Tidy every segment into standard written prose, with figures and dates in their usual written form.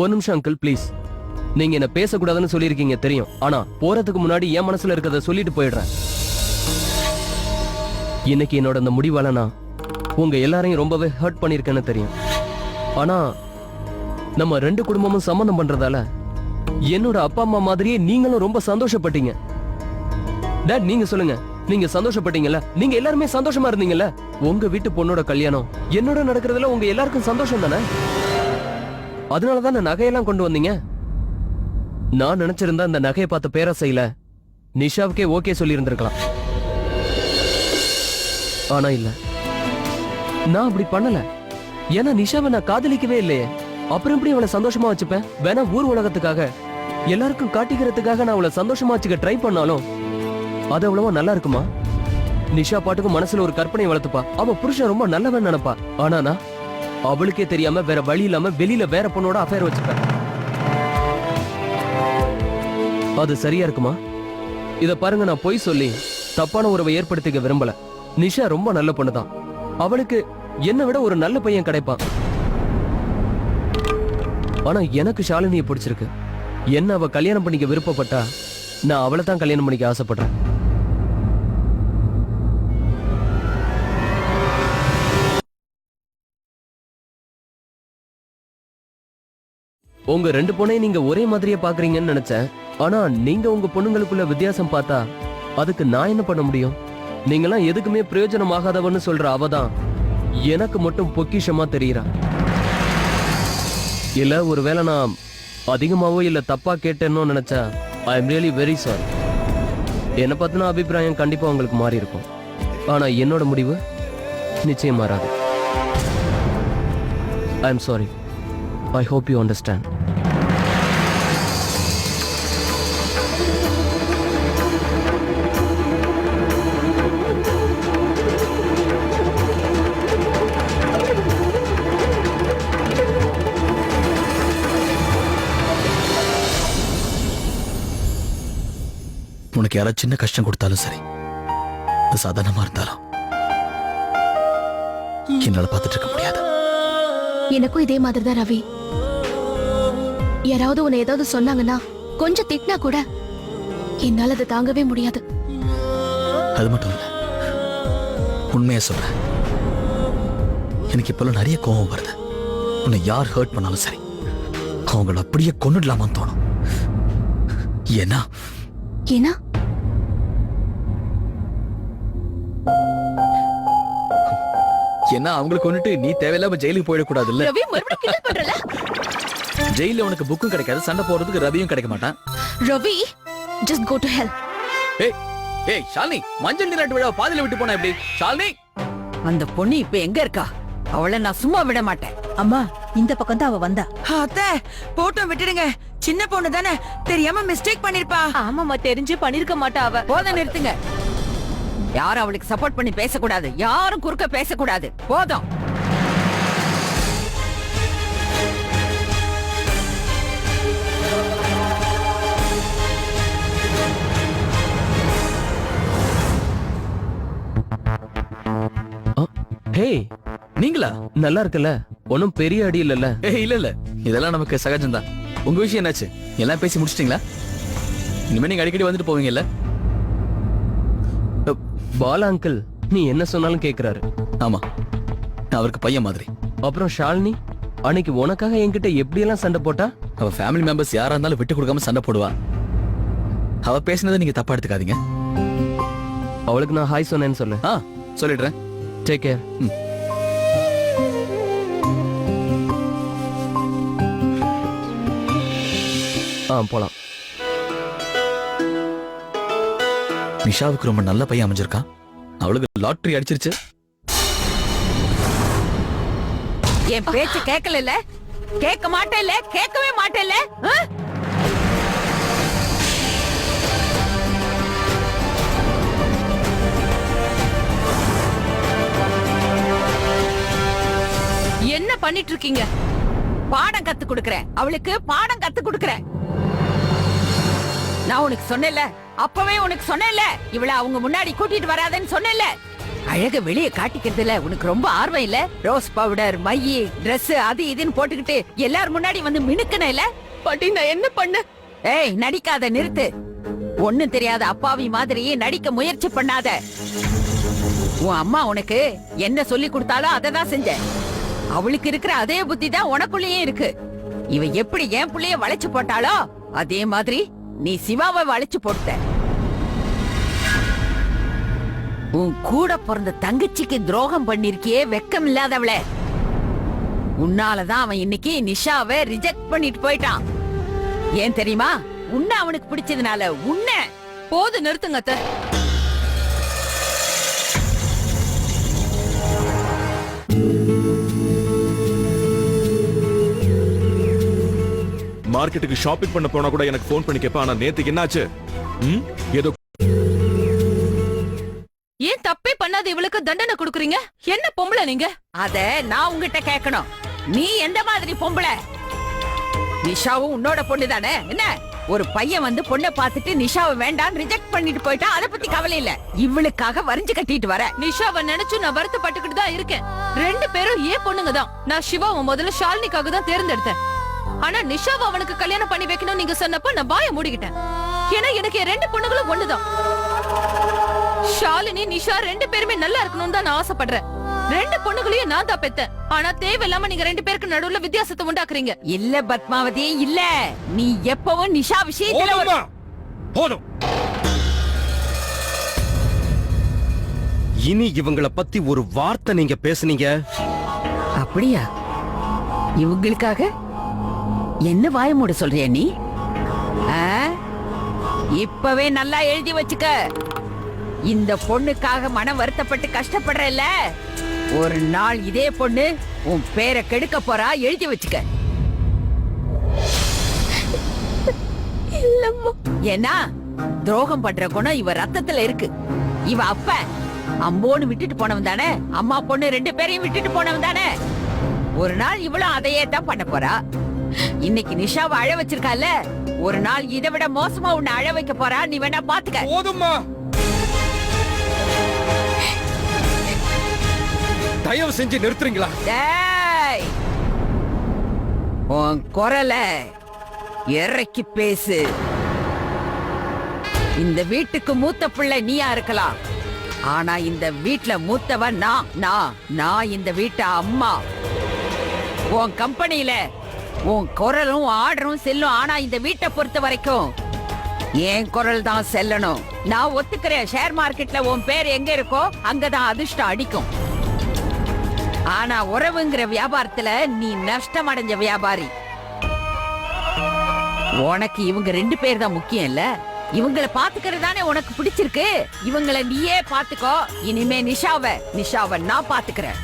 ஒரு நிமிஷம் uncle please. நீங்க என்ன பேசக்கூடாதுன்னு சொல்லியிருக்கீங்க தெரியும். ஆனா போறதுக்கு முன்னாடி என் மனசுல இருக்கிறத சொல்லிட்டு போயிடுறேன். இன்னைக்கு என்னோட அந்த முடிவால நான் உங்க எல்லாரையும் ரொம்பவே ஹர்ட் பண்ணிருக்கேன்னு தெரியும். ஆனா நம்ம ரெண்டு குடும்பமும் சம்மந்தம் பண்றதால என்னோட அப்பா அம்மா மாதிரியே நீங்களும் ரொம்ப சந்தோஷப்பட்டீங்க. டாட் நீங்க சொல்லுங்க, நீங்க சந்தோஷப்பட்டீங்கல்ல? நீங்க எல்லாருமே சந்தோஷமா இருந்தீங்கல்ல? உங்க வீட்டு பொண்ணோட கல்யாணம் என்னோட நடக்கிறதுல உங்க எல்லாருக்கும் சந்தோஷம் தானே? அதனாலதான் நகையெல்லாம் கொண்டு வந்தீங்க. நான் நினைச்சிருந்தா அந்த நகையை பார்த்த பேராசையில நிஷாவுக்கே ஓகே சொல்லி இருந்திருக்கலாம். ஆனா இல்ல, நான் அப்படி பண்ணல. ஏன்னா நிஷாவை நான் காதலிக்கவே இல்லையே. அப்புறம் எப்படி அவளை சந்தோஷமா வச்சுப்பேன்? வேணா ஊர் உலகத்துக்காக எல்லாருக்கும் காட்டிக்கிறதுக்காக நான் அவளை சந்தோஷமா வச்சுக்க ட்ரை பண்ணாலும் அது அவ்வளவா நல்லா இருக்குமா? நிஷா பாட்டுக்கும் மனசுல ஒரு கற்பனை வளர்த்துப்பா. அவ புருஷன் ரொம்ப நல்லவன் நினைப்பா. ஆனா நான் அவளுக்கே தெரியாம வேற வழி இல்லாம வெளியில வேற பொண்ணோட அஃபேர் வச்சுப்பேன். அது சரியா இருக்குமா? இத பாருங்க, நான் பொய் சொல்லி தப்பான உறவை ஏற்படுத்திக்க விரும்பல. நிஷா ரொம்ப நல்ல பொண்ணுதான். அவளுக்கு என்னை விட ஒரு நல்ல பையன் கிடைப்பான். ஆனா எனக்கு ஷாலினியை பிடிச்சிருக்கு. என்ன அவ கல்யாணம் பண்ணிக்க விருப்பப்பட்டா நான் அவளை தான் கல்யாணம் பண்ணிக்க ஆசைப்படுறேன். உங்க ரெண்டு பொண்ணையும் நீங்க ஒரே மாதிரியே பாக்குறீங்கன்னு நினைச்சேன். ஆனா நீங்க உங்க பொண்ணுங்களுக்குள்ள வித்தியாசம் பார்த்தா அதுக்கு நான் என்ன பண்ண முடியும்? நீங்களாம் எதுக்குமே பிரயோஜனமாகாதவன்னு சொல்ற அவதான் எனக்கு மட்டும் பொக்கிஷமா தெரியறா. இல்ல ஒருவேளை நான் அதிகமாவோ இல்ல தப்பா கேட்டேன்னு நினைச்சா I am really very sorry. என்னை பத்தின அபிப்பிராயம் கண்டிப்பா உங்களுக்கு மாறி இருக்கும். ஆனா என்னோட முடிவு நிச்சயம் மாறாது. I am sorry. I hope you understand. உனக்கு யாராவது சின்ன கஷ்டம் கொடுத்தாலும் சரி, அது சாதாரணமா இருந்தாலும் என்னால பார்த்துட்டு இருக்க முடியாது. எனக்கும் இதே மாதிரி தான் ரவி. யாராவது உன்னை ஏதாவது சொன்னாங்கன்னா, கொஞ்சம் திட்டினா கூட என்னால அதை தாங்கவே முடியாது. அது மட்டும் இல்ல, உண்மையா சொல்றேன், எனக்கு இப்பெல்லாம் நிறைய கோபம் வருது. உன்னை யார் ஹர்ட் பண்ணாலும் சரி, அவங்கள அப்படியே கொன்னுடலாமான்னு தோணும். ஏன்னா ஏன்னா ஏன்னா அவங்களை கொன்னுட்டு நீ தேவையில்லாம ஜெயிலுக்கு போயிடக்கூடாது இல்ல? ரவி மறுபடியும் கிண்டல் பண்றல? ஜெயில உனக்கு புக்கும் கிடைக்காது, சண்டை போடுறதுக்கு ரவியும் கிடைக்க மாட்டான். Ravi just go to hell. ஏய் ஏய் ஷாலினி, மஞ்சள் நீராட்டு விழா பாதியில விட்டு போனா எப்படி? ஷாலினி, அந்த பொண்ணு இப்ப எங்க இருக்கா? அவளை நான் சும்மா விட மாட்டேன். அம்மா, இந்த பக்கம் தான் அவ வந்தா. அத்தை, போட்டோ விட்டுடுங்க. சின்ன பொண்ணு தானே, தெரியாம மிஸ்டேக் பண்ணிருப்பா. ஆமாமா, தெரிஞ்சு பண்ணிருக்க மாட்டா அவ. போதும், நிறுத்துங்க. யாரும் அவளுக்கு சப்போர்ட் பண்ணி பேசக்கூடாது. யாரும் குறுக்க பேசக்கூடாது. போதும். ஹே, நீங்களா? நல்லா இருக்குல்ல? ஒன்னும் பெரிய அடி இல்லல்ல? ஏய் இல்ல இல்ல, இதெல்லாம் நமக்கு சகஜம்தான். உங்க விஷயம் என்னாச்சு? எல்லாம் பேசி முடிச்சிட்டீங்களா? இனிமே நீங்க அடிக்கடி வந்துட்டு போவீங்கல்ல? பாலா அங்கிள் நீ என்ன சொன்னாலும் கேக்குறாரு. ஆமா, நான் அவருக்கு பையன் மாதிரி. அப்புறம் ஷாலினி அன்னைக்கு உனக்காக என்கிட்ட எப்படியெல்லாம் சண்டை போட்டா? அவ ஃபேமிலி மெம்பர்ஸ் யாரா இருந்தாலும் விட்டு கொடுக்காம சண்டை போடுவா. அவ பேசினதை நீங்க தப்பா எடுத்துக்காதீங்க. அவளுக்கு நான் ஹாய் சொன்னேன்னு சொல்லு. சொல்லிடுறேன். Take care. போலாம். நிஷாவுக்கு ரொம்ப நல்ல பையன் அமைஞ்சிருக்கான். அவளுக்கு லாட்டரி அடிச்சிருச்சு. என் பேச்சு கேட்கல, கேட்க மாட்டேல்ல, கேட்கவே மாட்டேல்ல. என்ன பண்ணிட்டு இருக்கீங்க? பாடம் கத்து கொடுக்கறேன். அவளுக்கு பாடம் கத்து கொடுக்கறேன். நான் உனக்கு சொன்னேன்ல, அப்பவே உனக்கு சொன்னேன்ல, இவளை அவங்க முன்னாடி கூட்டிட்டு வராதேன்னு சொன்னேன்ல. அழக வெளிய காட்டிக்கிறதுல உனக்கு ரொம்ப ஆர்வம் இல்ல? ரோஸ் பவுடர், மையி, Dress அது இதுன்னு போட்டுக்கிட்டு எல்லாரும் முன்னாடி வந்து மினுக்கன இல்ல? பாட்டி நான் என்ன பண்ண? ஏய், நடிக்காத, நிறுத்து. ஒண்ணும் தெரியாத அப்பாவி மாதிரி நடிக்க முயற்சி பண்ணாத. உன் அம்மா உனக்கு என்ன சொல்லி கொடுத்தாலும் அதை தான் செஞ்ச. அவளுக்கு இருக்கிற அதே புத்தி தான் உனக்குள்ளேயே இருக்கு. இவ எப்படி என் புள்ளைய வளைச்சு போட்டாளோ அதே மாதிரி நீ சிவாவை வளைச்சு போட்ட. உன் கூட பிறந்த தங்கச்சிக்கு துரோகம் பண்ணிருக்கியே, வெக்கம் இல்லாதவளே. உன்னாலதான் அவன் இன்னைக்கு நிஷாவை ரிஜெக்ட் பண்ணிட்டு போயிட்டான். ஏன் தெரியுமா? உன்னை அவனுக்கு பிடிச்சதுனால. உன்னை போது நிறுத்துங்க அத்தை. மார்க்கெட்டுக்கு ஷாப்பிங் பண்ண போனா கூட எனக்கு ஃபோன் பண்ணி கேப்பா. ஆனா நேத்துக்கு என்னாச்சு? ஏதோ ஏன் தப்பே பண்ணாத இவளுக்கு தண்டனை கொடுக்குறீங்க? என்ன பொம்பளை நீங்க? அத நான் உன்கிட்ட கேட்கணும். நீ எந்த மாதிரி பொம்பளை? நிஷாவும் உன்னோட பொண்ணு தானே? என்ன ஒரு பையன் வந்து பொண்ணை பார்த்துட்டு நிஷாவை வேண்டாம் ரிஜெக்ட் பண்ணிட்டு போயிட்டா, அத பத்தி கவலை இல்ல. இவளுக்காக வரைஞ்சு கட்டிட்டு வர. நிஷாவை நினைச்சு நான் வருத்தப்பட்டுக்கிட்டு தான் இருக்கேன். 2 பேரும் ஏன் பொண்ணுங்க தான். நான் சிவாவை முதல்ல ஷாலினிக்காக தான் தேர்ந்தெடுத்தேன். ஆனா நிஷாவை அவனுக்கு கல்யாணம் பண்ணி வைக்கணும் நீங்க சொன்னப்ப நான் வாயை மூடிக்கிட்டேன். ஏன்னா எனக்கு 2 பொண்ணுங்களும் ஒண்ணுதான். ஷாலினி, நிஷா 2 பேருமே நல்லா இருக்கணும்னு தான் நான் ஆசைப்படுறேன். 2 பொண்ணுகளையும் நான் தான் பெத்தேன். ஆனா தேவையில்லாம நீங்க 2 பேருக்கு நடுவுல வித்தியாசத்தை உண்டாக்குறீங்க. இல்ல பத்மாவதி, இல்ல. நீ எப்பவும் நிஷா விஷயத்துல போதும். இனி இவங்கள பத்தி ஒரு வார்த்தை நீங்க பேசுனீங்க. அப்படியா? இவங்களுக்காக என்ன வாய மூட சொல்றிய நீ? இப்பவே நல்லா எழுதி வச்சுக்க. இந்த பொண்ணுக்காக மனம் வருத்தப்பட்டு கஷ்டப்படுறல்ல, ஒரு நாள் இதே பொண்ணு உன் பேரை கெடுக்க போறா. எழுதி வச்சுக்க. ஏன்னா துரோகம் பண்ற குணம் இவ ரத்தத்துல இருக்கு. இவ அப்ப அம்போன்னு விட்டுட்டு போனவன் தானே, அம்மா பொண்ணு 2 பேரையும் விட்டுட்டு போனவன் தானே. ஒரு நாள் இவளும் அதையே தான் பண்ண போறா. இன்னைக்கு நிஷாவை அழ வச்சிருக்கால, ஒரு நாள் இதை விட மோசமா உன்னை அழ வைக்க போறா. நீ வேணா பாத்துக்க. போதும்மா, தயவு செஞ்சு நிறுத்துறீங்களா? டேய், உன் குரலை இறக்கி பேசு. இந்த வீட்டுக்கு மூத்த பிள்ளை நீயா இருக்கலாம், ஆனா இந்த வீட்ல மூத்தவன் நான் இந்த வீட்டு அம்மா. உன் கம்பெனியில உன் குரலும் ஆர்டரும் செல்லும். ஆனா இந்த வீட்டை பொறுத்த வரைக்கும் என் குரல் தான் செல்லணும். நான் ஒத்துக்கிறேன், ஷேர் மார்க்கெட்ல உன் பேர் எங்க இருக்கோ அங்கதான் அதிர்ஷ்டம் அடிக்கும். ஆனா உறவுங்கிற வியாபாரத்துல நீ நஷ்டம் அடைஞ்ச வியாபாரி. உனக்கு இவங்க 2 பேர் தான் முக்கியம் இல்ல? இவங்களை பாத்துக்கிறது தானே உனக்கு பிடிச்சிருக்கு. இவங்களை நீயே பாத்துக்கோ. இனிமே நிஷாவை நான் பாத்துக்கிறேன்.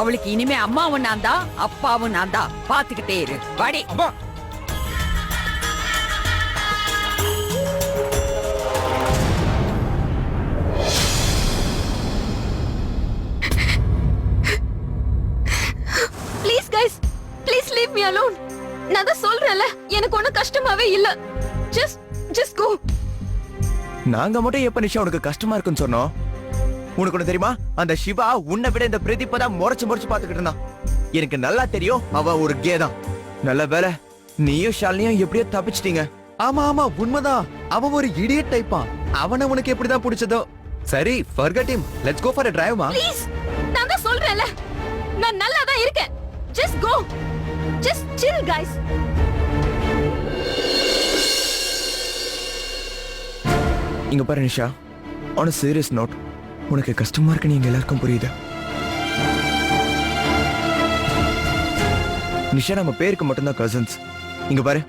அவளுக்கு இனிமே அம்மாவும் நான் தான், அப்பாவும் நான் தான். பாத்துக்கிட்டே இரு. வாடி. Please guys, please leave me alone. நான் தான் சொல்றேன்ல, எனக்கு ஒண்ணும் கஷ்டமாவே இல்ல. Just go. நாங்க மட்டும் எப்ப நிஷா உனக்கு கஷ்டமா இருக்குன்னு சொன்னோம்? உனக்கு ஒண்ணு தெரியுமா? அந்த சிவா உன்னை விட இந்த பிரதீப்பை தான் முறைச்சு பாத்துக்கிட்டு இருந்தான். எனக்கு நல்லா தெரியும், அவ ஒரு கே தான். நல்ல வேலை நீயும் ஷாலினியும் எப்படியோ தப்பிச்சிட்டீங்க. ஆமா உண்மைதான். அவன் ஒரு இடியட் டைப்பா. அவனை உனக்கு எப்படிதான் பிடிச்சதோ. சரி, forget him. Let's go for a drive, ma. Please, நான் தான் சொல்றேன்ல, நான் நல்லா தான் இருக்கேன். Just go. Just chill guys. இங்க பாரு Nisha, on a serious note, உனக்கு கஷ்டமா இருக்கு, நீங்க எல்லாருக்கும் புரியுது. நிஷா நம்ம பேருக்கு மட்டும்தான் கசின்ஸ். இங்க பாரு,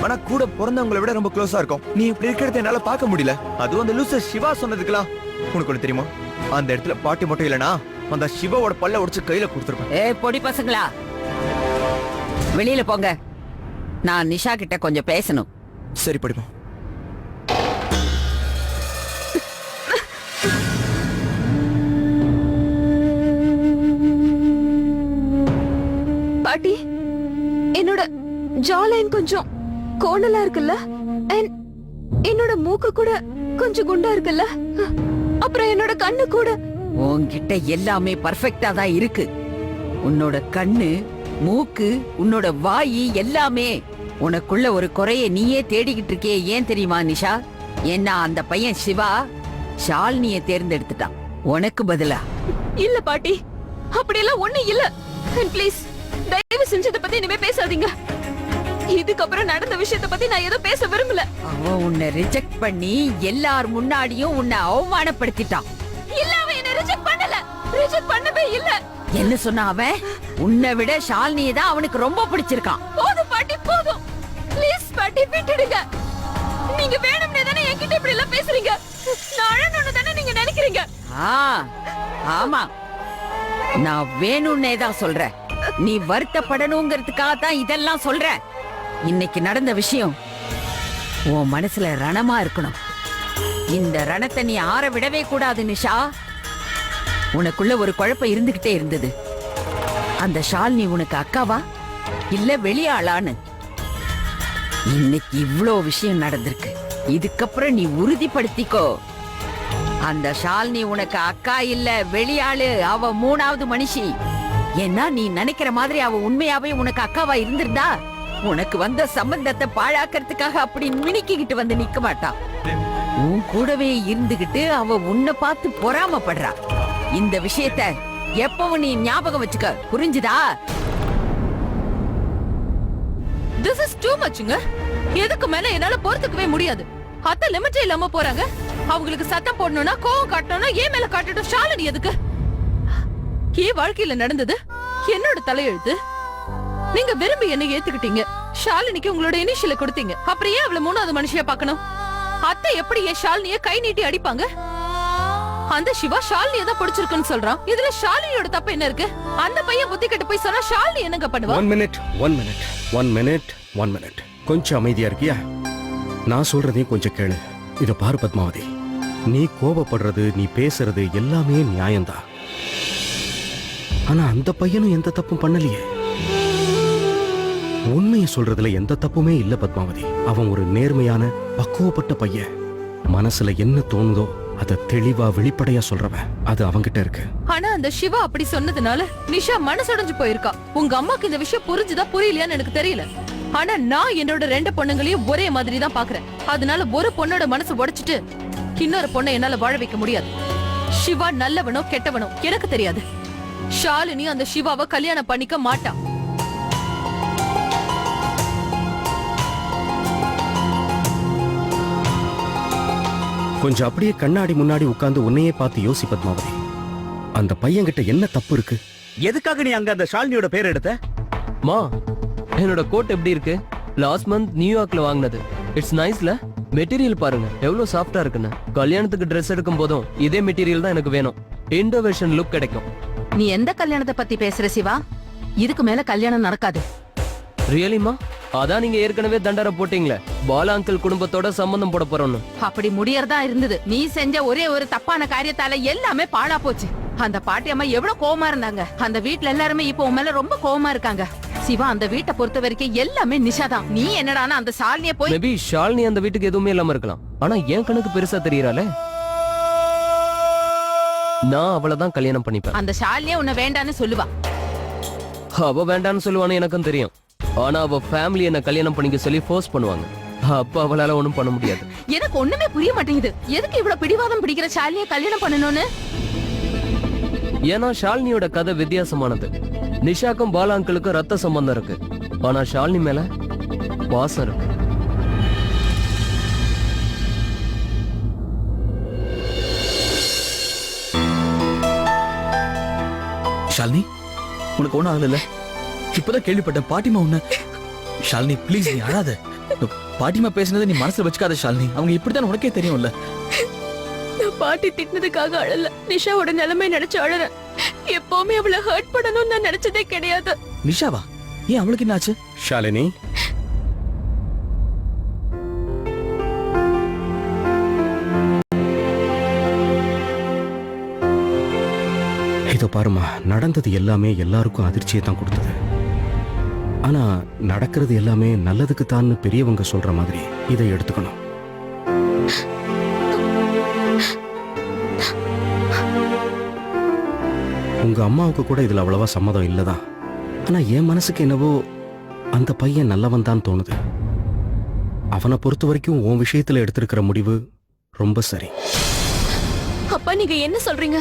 ஆனா கூட பிறந்தவங்களை விட ரொம்ப க்ளோஸா இருக்கும். நீ இப்படி இருக்கிறத என்னால பார்க்க முடியல. அதுவும் அந்த லூசர் சிவா சொன்னதுக்கெல்லாம் உனக்கு ஒண்ணு தெரியுமா? அந்த இடத்துல பாட்டி மட்டும் இல்லனா அந்த சிவாவோட பல்ல உடைச்சு கையில கொடுத்துருப்பேன். ஏய் பொடி பசங்களா, வெளியில போங்க. நான் நிஷா கிட்ட கொஞ்சம் பேசணும். சரி படிமா. பாட்டி, என்னோட ஜா லைன் கொஞ்சம் கோணலா இருக்குல்ல, என்னோட மூக்கு கூட கொஞ்சம் குண்டா இருக்குல்ல, அப்புறம் என்னோட கண்ணு கூட. உன்கிட்ட எல்லாமே பர்ஃபெக்ட்டா தான் இருக்கு. உன்னோட கண்ணு, மூக்கு, உன்னோட வாயி எல்லாமே. உனக்குள்ள ஒரு குறைய நீயே தேடிக்கிட்டு இருக்கே, ஏன் தெரியுமா நிஷா? ஏன்னா அந்த பையன் சிவா ஷாலினிய தேர்ந்தெடுத்துட்டான் உனக்கு பதிலா. இல்ல பாட்டி, அப்படியெல்லாம் ஒண்ணு இல்ல. ப்ளீஸ் தயவு செஞ்சு இத பத்தி இனிமே பேசாதீங்க. இதுக்கப்புறம் நடந்த விஷயத்த பத்தி நான் எதுவும் பேச விரும்பல. அவன் உன்னை ரிஜெக்ட் பண்ணி எல்லார் முன்னாடியும் உன்னை அவமானப்படுத்திட்டான். இல்ல, அவன் என்ன ரிஜெக்ட் பண்ணல. ரிஜெக்ட் பண்ணவே இல்ல. என்ன சொன்ன அவன்? உன்னை விட ஷாலினியை தான் அவனுக்கு ரொம்ப பிடிச்சிருக்கான். போதும் பாட்டி, போதும். ப்ளீஸ் பாட்டி, விட்டுடுங்க. நீங்க வேணும்னே தானே என்கிட்ட இப்படி எல்லாம் பேசுறீங்க. நான் அழணும்னு தானே நீங்க நினைக்கிறீங்க. ஆமா, நான் வேணும்னே தான் சொல்றேன். நீ வருத்தப்படணுங்கிறதுக்காக தான் இதெல்லாம் சொல்றேன். இன்னைக்கு நடந்த விஷயம் உன் மனசுல ரணமா இருக்கணும். இந்த ரணத்தை நீ ஆற விடவே கூடாது நிஷா. உனக்குள்ள ஒரு குழப்பம் இருந்துகிட்டே இருந்தது. அந்த ஷாலினி உனக்கு அக்காவா இல்ல வெளியாளான்னு. இன்னைக்கு இவ்ளோ விஷயம் நடந்திருக்கு. இதுக்கப்புறம் நீ உறுதிப்படுத்திக்கோ, அந்த ஷாலினி உனக்கு அக்கா இல்ல வெளியாளு, அவ மூணாவது மனுஷி. ஏன்னா நீ நினைக்கிற மாதிரி அவ உண்மையாவே உனக்கு அக்காவா இருந்திருந்தா உனக்கு வந்த சம்பந்தத்தை பாழாக்கிறதுக்காக அப்படி மினிக்கிட்டு வந்து நிக்க மாட்டா. உன் கூடவே இருந்துகிட்டு அவ உன்னை பார்த்து பொறாமப்படுறா. இந்த விஷயத்த எப்பவும் நீ ஞாபகம் வச்சுக்க, புரிஞ்சுதா? This is too muchங்க. எதுக்கு மேல என்னால பொறுத்துக்கவே முடியாது. அத்தை லிமிட்டே இல்லாம போறாங்க. அவங்களுக்கு சத்தம் போடணும்னா, கோவம் காட்டணும்னா ஏன் மேல காட்டட்டும். ஷாலினி எதுக்கு? என் வாழ்க்கையில நடந்தது என்னோட தலையெழுத்து. நீங்க விரும்பி என்ன ஏத்துக்கிட்டீங்க. ஷாலினிக்கு உங்களோட இனிஷியல கொடுத்தீங்க. அப்புறம் ஏன் அவளை மூணாவது மனுஷியா பார்க்கணும்? அத்தை எப்படி என் ஷாலினிய கை நீட்டி அடிப்பாங்க? அந்த சிவா ஷாலினிய தான் பிடிச்சிருக்குன்னு சொல்றான். இதுல ஷாலினியோட தப்பு என்ன இருக்கு? அந்த பையன் புத்தி கெட்டு போய் சொன்னா ஷாலினி என்னங்க பண்ணுவா? ஒன் மினிட் கொஞ்சம் அமைதியா இருக்கியா? நான் சொல்றதையும் கொஞ்சம் கேளு. இத பாரு பத்மாவதி, நீ கோபப்படுறது, நீ பேசுறது எல்லாமே நியாயம்தான். ஆனா அந்த பையனும் எந்த தப்பும் பண்ணலையே. உண்மையை சொல்றதுல எந்த தப்புமே இல்ல பத்மாவதி. அவன் ஒரு நேர்மையான பக்குவப்பட்ட பையன். மனசுல என்ன தோணுதோ அத தெளிவா வெளிப்படையா சொல்றவன். அது அவங்கிட்ட இருக்கு. ஆனா அந்த சிவா அப்படி சொன்னதுனால நிஷா மனசுடைஞ்சு போயிருக்கா. உங்க அம்மாக்கு இந்த விஷயம் புரிஞ்சுதா புரியலையான்னு எனக்கு தெரியல. ஆனா நான் என்னோட ரெண்டு பொண்ணுங்களையும் ஒரே மாதிரி தான் பாக்குறேன். அதனால ஒரு பொண்ணோட மனசு உடைச்சிட்டு இன்னொரு பொண்ணை என்னால வாழ வைக்க முடியாது. சிவா நல்லவனோ கெட்டவனோ எனக்கு தெரியாது. ஷாலினி அந்த சிவாவை கல்யாணம் பண்ணிக்க மாட்டா. கொஞ்சம் அப்படியே கண்ணாடி முன்னாடி உட்கார்ந்து உன்னையே பார்த்து யோசி பத்மாவதி. அந்த பையன்கிட்ட என்ன தப்பு இருக்கு? எதுக்காக நீ அங்க அந்த ஷாலினியோட பேர் எடுத்த? மா, என்னோட கோட் எப்படி இருக்கு? லாஸ்ட் மந்த் நியூயார்க்ல வாங்கினது. இட்ஸ் நைஸ்ல. மெட்டீரியல் பாருங்க எவ்வளவு சாஃப்டா இருக்குன்னு. கல்யாணத்துக்கு ட்ரெஸ் எடுக்கும் போதும் இதே மெட்டீரியல் தான் எனக்கு வேணும். இண்டோவேஷன் லுக் கிடைக்கும். நீ எந்த கல்யாணத்தை பத்தி பேசுற சிவா? இதுக்கு மேல கல்யாணம் நடக்காது. ரியலிமா? அதான் நீங்க ஏற்கனவே தண்டரை போட்டீங்களே, பாலா அங்கிள் குடும்பத்தோட சம்பந்தம் போட போறோம்னு. அப்படி முடியறதா இருந்தது. நீ செஞ்ச ஒரே ஒரு தப்பான காரியத்தால எல்லாமே பாழா போச்சு. அந்த பாட்டி அம்மா எவ்வளவு கோவமா இருந்தாங்க. அந்த வீட்ல எல்லாருமே இப்போ உன் மேல ரொம்ப கோவமா இருக்காங்க. சிவா, அந்த வீட்டை பொறுத்த வரைக்கும் எல்லாமே நிஷாதான். நீ என்னடானா அந்த ஷாலினிய போய். மேபி ஷாலினி அந்த வீட்டுக்கு எதுவுமே இல்லாம இருக்கலாம். ஆனா என் கணக்கு பெருசா தெரியறாளே. நான் அவளதான் கல்யாணம் பண்ணிப்பேன். அந்த ஷாலினிய உன்னை வேண்டான்னு சொல்லுவா. அவ வேண்டான்னு சொல்லுவான்னு எனக்கும் தெரியும். ஆனா அவ ஃபேமிலி என்ன கல்யாணம் பண்ணிக்க சொல்லி ஃபோர்ஸ் பண்ணுவாங்க. அப்ப அவளால ஒண்ணும் பண்ண முடியாது. எனக்கு ஒண்ணுமே புரிய மாட்டேங்குது. எதுக்கு இவ்வளவு பிடிவாதம் பிடிக்கிற ஷாலினிய கல்யாணம் பண்ணணும்னு? ஏன்னா ஷாலினியோட கதை வித்தியாசமானது. நிஷாக்கும் பாலா அங்கிளுக்கும் ரத்த சம்பந்தம் இருக்கு. ஆனா ஷாலினி மேல பாசம் இருக்கு. ஷாலினி, உனக்கு ஒண்ணும் ஆகல? இப்பதான் கேள்விப்பட்டேன் பாட்டிமா உன்ன. ஷாலினி ப்ளீஸ், நீ அழாத. பாட்டிமா பேசினதை நீ மனசுல வச்சுக்காத ஷாலினி. அவங்க இப்படித்தான் உனக்கே தெரியும்ல. நான் பாட்டி திட்டினதுக்காக அழல. நிஷாவோட நிலைமை நினைச்சு அழறேன். எப்பவுமே அவளை ஹர்ட் பண்ணணும்னு நான் நினைச்சதே கிடையாது. நிஷாவா? ஏன் அவளுக்கு என்ன ஆச்சு? ஷாலினி, இதோ பாருமா, நடந்தது எல்லாமே எல்லாருக்கும் அதிர்ச்சியை தான் கொடுத்தது. ஆனா நடக்கிறது எல்லாமே நல்லதுக்கு தான் பெரியவங்க சொல்ற மாதிரி இதை எடுத்துக்கணும். உங்க அம்மாவுக்கு கூட இதுல அவ்வளவா சம்மதம் இல்லதான். ஆனா என் மனசுக்கு என்னவோ அந்த பையன் நல்லவன் தான் தோணுது. அவனை பொறுத்த வரைக்கும் உன் விஷயத்துல எடுத்திருக்கிற முடிவு ரொம்ப சரி. அப்பா நீங்க என்ன சொல்றீங்க?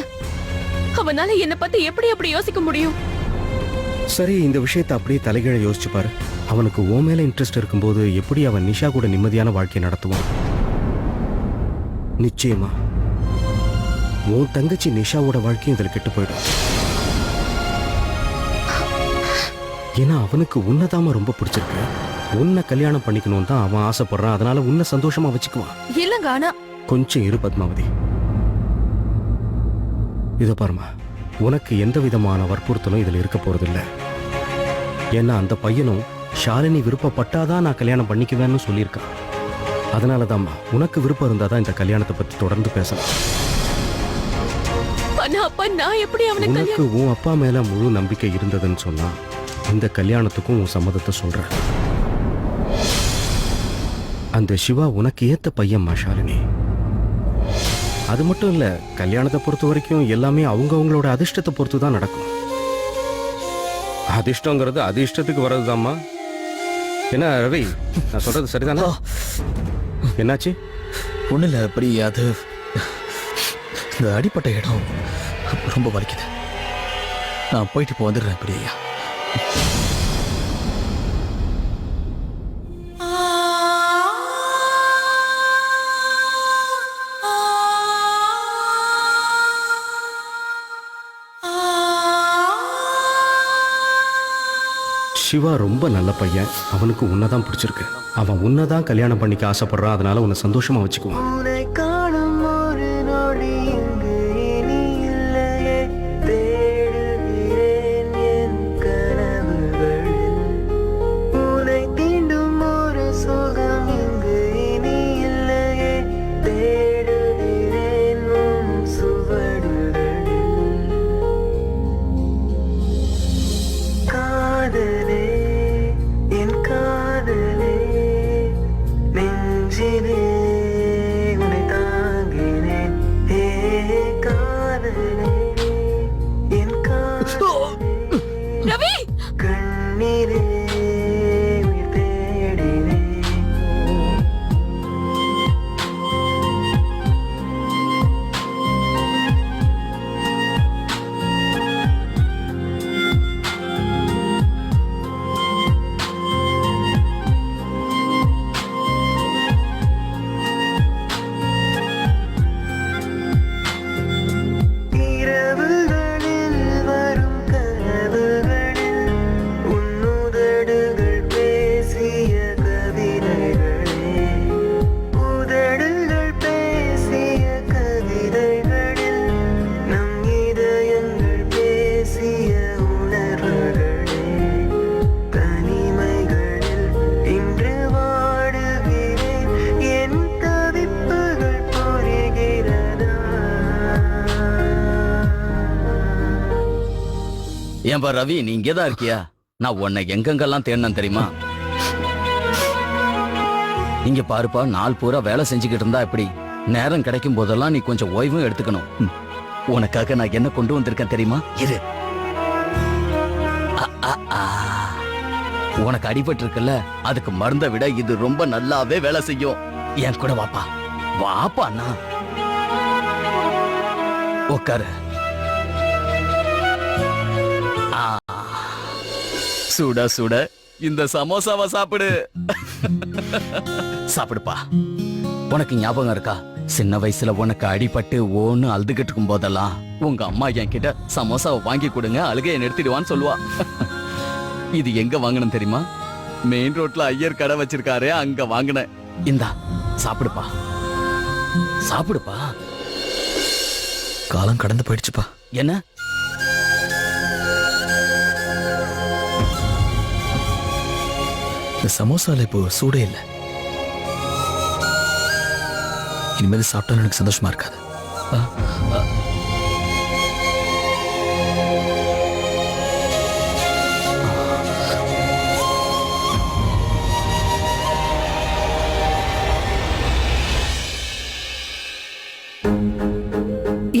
அவனால என்ன பத்தி எப்படி அப்படி யோசிக்க முடியும்? சரி, இந்த விஷயத்தை அப்படியே தலைகீழ யோசிச்சு பாரு. அவனுக்கு உன் மேல இன்ட்ரெஸ்ட் இருக்கும்போது எப்படி அவன் நிஷா கூட நிம்மதியான வாழ்க்கை நடத்துவான்? நிச்சயமா உன் தங்கச்சி நிஷாவோட வாழ்க்கையும் இதுல கெட்டு போயிடும். ஏன்னா அவனுக்கு உன்னதாம ரொம்ப பிடிச்சிருக்கு. உன்னை கல்யாணம் பண்ணிக்கணும் தான் அவன் ஆசைப்படுறான். அதனால உன்னை சந்தோஷமா வச்சுக்குவான். இல்லங்க, ஆனா கொஞ்சம் இரு பத்மாவதி. இத பாருமா, உனக்கு எந்த விதமான வற்புறுத்தலும் இதுல இருக்க போறதில்ல. ஏன்னா அந்த பையனும் ஷாலினி விருப்பப்பட்டாதான் நான் கல்யாணம் பண்ணிக்குவேன்னு சொல்லியிருக்கான். அதனாலதாம்மா உனக்கு விருப்பம் இருந்தாதான் இந்த கல்யாணத்தை பத்தி தொடர்ந்து பேசலாம். ஆனா அப்பா நான் எப்படி அவனை உனக்கு உன் அப்பா மேல முழு நம்பிக்கை இருந்ததுன்னு சொன்னா இந்த கல்யாணத்துக்கும் உன் சம்மதத்தை சொல்றேன். அந்த சிவா உனக்கு ஏத்த பையன் ஷாலினி. அது மட்டும் இல்ல, கல்யாணத்தை பொறுத்த வரைக்கும் எல்லாமே அவங்களோட அதிர்ஷ்டத்தை பொறுத்து தான் நடக்கும். அதிர்ஷ்டங்கிறது அதிர்ஷ்டத்துக்கு வர்றதுதாம்மா. என்ன ரவி, நான் சொல்றது சரிதானா? என்னாச்சு? ஒண்ணு இல்ல பிரியா, அது இந்த அடிப்பட்ட இடம் ரொம்ப வலிக்குது. நான் போயிட்டு இப்போ வந்துடுறேன் பிரியா. சிவா ரொம்ப நல்ல பையன். அவனுக்கு உன்னதான் பிடிச்சிருக்கு. அவன் உன்னதான் கல்யாணம் பண்ணிக்க ஆசைப்படுறான். அதனால உன்னை சந்தோஷமா வச்சுக்குவான். ஏன்பா ரவி, நீ இங்கேதான் இருக்கியா? நான் உன்னை எங்கெங்கெல்லாம் தேடினேன் தெரியுமா? இங்க பாருப்பா, நாள் பூரா வேலை செஞ்சுக்கிட்டு இருந்தா எப்படி? நேரம் கிடைக்கும் போதெல்லாம் நீ கொஞ்சம் ஓய்வும் எடுத்துக்கணும். உனக்காக நான் என்ன கொண்டு வந்திருக்கேன் தெரியுமா? இரு. உனக்கு அடிபட்டு இருக்குல்ல, அதுக்கு மருந்தை விட இது ரொம்ப நல்லாவே வேலை செய்யும். என் கூட வாப்பா. வாப்பா அண்ணா. உட்காரு. சுட சுட இந்த சமோசாவை சாப்பிடு. சாப்பிடுப்பா. உனக்கு ஞாபகம் இருக்கா, சின்ன வயசுல உனக்கு அடிபட்டு ஓன்னு அழுதுகிட்டு இருக்கும் போதெல்லாம் உங்க அம்மா என்கிட்ட சமோசாவை வாங்கி கொடுங்க, அழுகையை நிறுத்திடுவான்னு சொல்லுவா. இது எங்க வாங்கினேன் தெரியுமா? மெயின் ரோட்ல ஐயர் கடை வச்சிருக்காரு, அங்க வாங்கினேன். இந்தா சாப்பிடுப்பா, சாப்பிடுப்பா. காலம் கடந்து போயிடுச்சுப்பா. என்ன? இந்த சமோசால இப்போ சூடே இல்லை. இனிமேல் சாப்பிட்டாலும் எனக்கு சந்தோஷமா இருக்காது.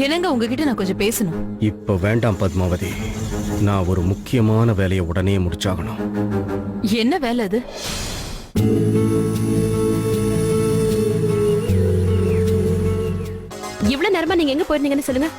என்னங்க உங்ககிட்ட நான் கொஞ்சம் பேசணும். இப்ப வேண்டாம் பத்மாவதி, நான் ஒரு முக்கியமான வேலையை உடனே முடிச்சாகணும். என்ன வேலை அது? இவ்வளவு நேரமா நீங்க எங்க போயிருந்தீங்கன்னு சொல்லுங்க.